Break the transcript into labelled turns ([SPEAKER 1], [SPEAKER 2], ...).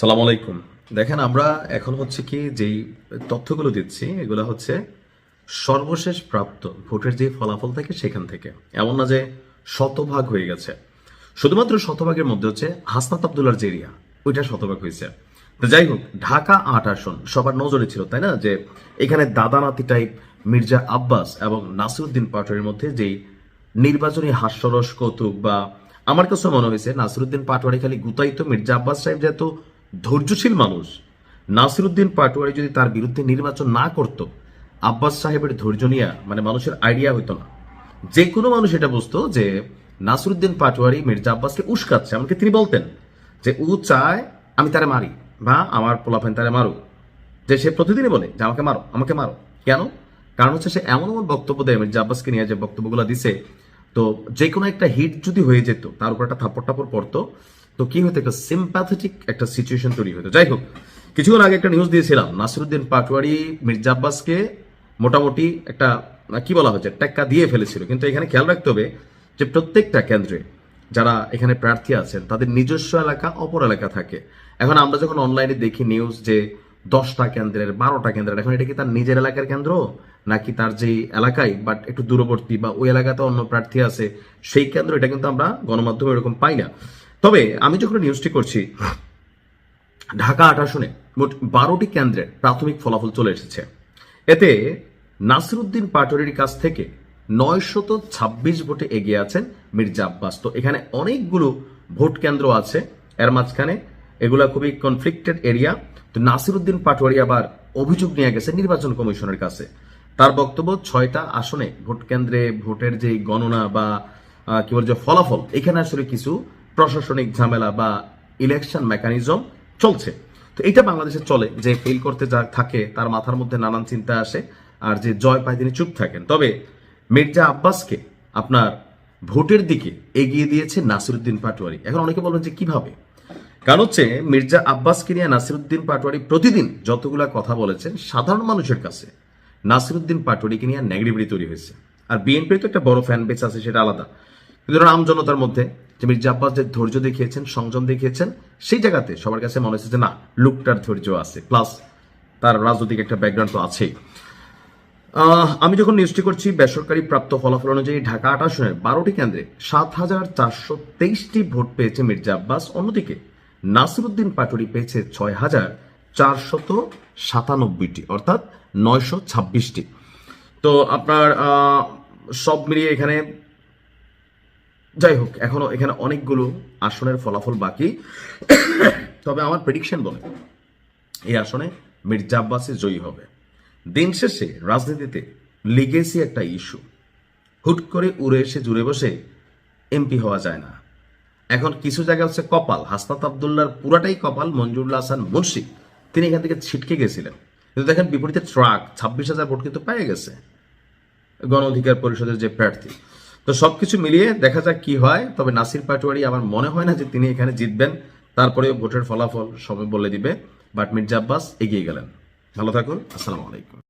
[SPEAKER 1] সালাম আলাইকুম। দেখেন আমরা এখন হচ্ছে কি যেই তথ্যগুলো দিচ্ছি এগুলো হচ্ছে সর্বশেষ প্রাপ্ত ভোটের যে ফলাফল থাকে সেখান থেকে, এমন না যে শতভাগ হয়ে গেছে। শুধুমাত্র শতভাগের মধ্যে হচ্ছে হাসনাত আবদুল্লার যে এরিয়া ওইটা শতভাগ হয়েছে। তো যাই হোক, ঢাকা ৮ আসন সবার নজরে ছিল, তাই না? যে এখানে দাদা নাতি টাইপ মির্জা আব্বাস এবং নাসিরউদ্দিন পাটোয়ারির মধ্যে যেই নির্বাচনী হাস্যরস কৌতুক, বা আমার কাছে মনে হয়েছে নাসিরউদ্দিন পাটোয়ারি খালি গুতাইতো, মির্জা আব্বাস সাহেব যেহেতু ধৈর্যশীল মানুষ, নাসিরউদ্দিন পাটোয়ারি যদি তার বিরুদ্ধে নির্বাচন না করত, আব্বাস সাহেবের ধৈর্য নিয়ে মানে মানুষের আইডিয়া হইতো না। যে কোনো মানুষ এটা বুঝতো যে নাসিরউদ্দিন পাটোয়ারি মির্জা আব্বাসকে উস্কাচ্ছে। এমনকি তিনি বলতেন যে ও চায় আমি তারে মারি বা আমার পোলাফাইন তারে মারুক, যে সে প্রতিদিনই বলে যে আমাকে মারো আমাকে মারো। কেন? কারণ হচ্ছে সে এমন এমন বক্তব্য দেয় মির্জা আব্বাসকে নিয়ে, যে বক্তব্যগুলো দিছে, তো যে কোনো একটা হিট যদি হয়ে যেত, তার উপর একটা থাপ্পড় টাপড় পড়তো, তো কি হতো, একটা সিম্প্যাথেটিক একটা সিচুয়েশন তৈরি হতো। যাই হোক, কিছুক্ষণ আগে একটা নিউজ দিয়েছিলাম, নাসিরউদ্দিন পাটোয়ারি মির্জা আব্বাসকে মোটামুটি একটা কি বলা হচ্ছে টেক্কা দিয়ে ফেলেছিল। কিন্তু এখানে খেয়াল রাখতে হবে যে প্রত্যেকটা কেন্দ্রে যারা এখানে প্রার্থী আছেন তাদের নিজস্ব এলাকা অপর এলাকা থাকে। এখন আমরা যখন অনলাইনে দেখি নিউজ যে 10টা কেন্দ্রের 12টা কেন্দ্রের, এখন এটা কি তার নিজের এলাকার কেন্দ্র নাকি তার যে এলাকায় বাট একটু দূরবর্তী বা ওই এলাকাতে অন্য প্রার্থী আছে সেই কেন্দ্র, এটা কিন্তু আমরা গণমাধ্যমে এরকম পাই না। তবে আমি যখন নিউজটি করছি, ঢাকা ৮ আসনে মোট 12টি কেন্দ্রের প্রাথমিক ফলাফল চলে এসেছে। এতে নাসিরউদ্দিন পাটোয়ারির কাছ থেকে 926 ভোটে এগিয়ে আছেন মির্জা আব্বাস। তো এখানে অনেকগুলো ভোট কেন্দ্র আছে, এর মাঝখানে এগুলা খুবই কনফ্লিক্টেড এরিয়া। তো নাসিরউদ্দিন পাটোয়ারি আবার অভিযোগ নিয়ে গেছে নির্বাচন কমিশনের কাছে। তার বক্তব্য, 6টা আসনে ভোট কেন্দ্রে ভোটের যে গণনা বা কি বলে যে ফলাফল, এখানে আসলে কিছু প্রশাসনিক ঝামেলা বা ইলেকশন মেকানিজম চলছে। তো এটা বাংলাদেশে চলে, যে ফেল করতে যা থাকে তার মাথার মধ্যে নানান চিন্তা আসে, আর যে জয় পায় তিনি চুপ থাকেন। তবে মির্জা আব্বাসকে আপনার ভোটের দিকে এগিয়ে দিয়েছে নাসিরউদ্দিন পাটোয়ারি। এখন অনেকে বলবেন যে কিভাবে? কারণ হচ্ছে মির্জা আব্বাসকে নিয়ে নাসিরউদ্দিন পাটোয়ারি প্রতিদিন যতগুলা কথা বলেছেন, সাধারণ মানুষের কাছে নাসিরউদ্দিন পাটোয়ারিকে নিয়ে নেগেটিভিটি তৈরি হয়েছে। আর বিএনপির তো একটা বড় ফ্যান বেস আছে, সেটা আলাদা। কিন্তু আম জনতার মধ্যে যে মির্জা আব্বাস যে ধৈর্য দেখিয়েছেন, সংযম দেখিয়েছেন, সেই জায়গাতে সবার কাছে মনে হচ্ছে যে না, লোকটার ধৈর্য আছে, প্লাস তার রাজনৈতিক একটা ব্যাকগ্রাউন্ড তো আছেই। আমি যখন নিউজটি করছি, বেসরকারি প্রাপ্ত ফলাফল অনুযায়ী ঢাকা ৮ আসনের 12টি কেন্দ্রে 7,423টি ভোট পেয়েছে মির্জা আব্বাস। অন্যদিকে নাসিরউদ্দিন পাটোয়ারি পেয়েছে 6,497টি, অর্থাৎ 926টি। তো আপনার সব মিলিয়ে এখানে, যাই হোক, এখনো এখানে অনেকগুলো আসনের ফলাফল বাকি। তবে আমার প্রেডিকশন বলে এই আসনে মির্জা আব্বাসই জয়ী হবে। দিন শেষে রাজনীতিতে লিগেসি একটা ইস্যু, হুট করে উড়ে এসে জুড়ে বসে এমপি হওয়া যায় না। এখন কিছু জায়গা হচ্ছে কপাল, হাসনাত আবদুল্লার পুরাটাই কপাল। মঞ্জুরুল হাসান মুন্সি তিনি এখান থেকে ছিটকে গেছিলেন, কিন্তু দেখেন বিপরীতে ট্রাক 26,000 ভোট কিন্তু পেয়ে গেছে গণ অধিকার পরিষদের যে প্রার্থী। তো সবকিছু মিলিয়ে দেখা যাক কি হয়। তবে নাসির পাটোয়ারি আমার মনে হয় না যে তিনি এখানে জিতবেন। তারপরেও ভোটের ফলাফল সময় বলে দিবে। বাট মির্জা আব্বাস এগিয়ে গেলেন। ভালো থাকুন, আসসালামু আলাইকুম।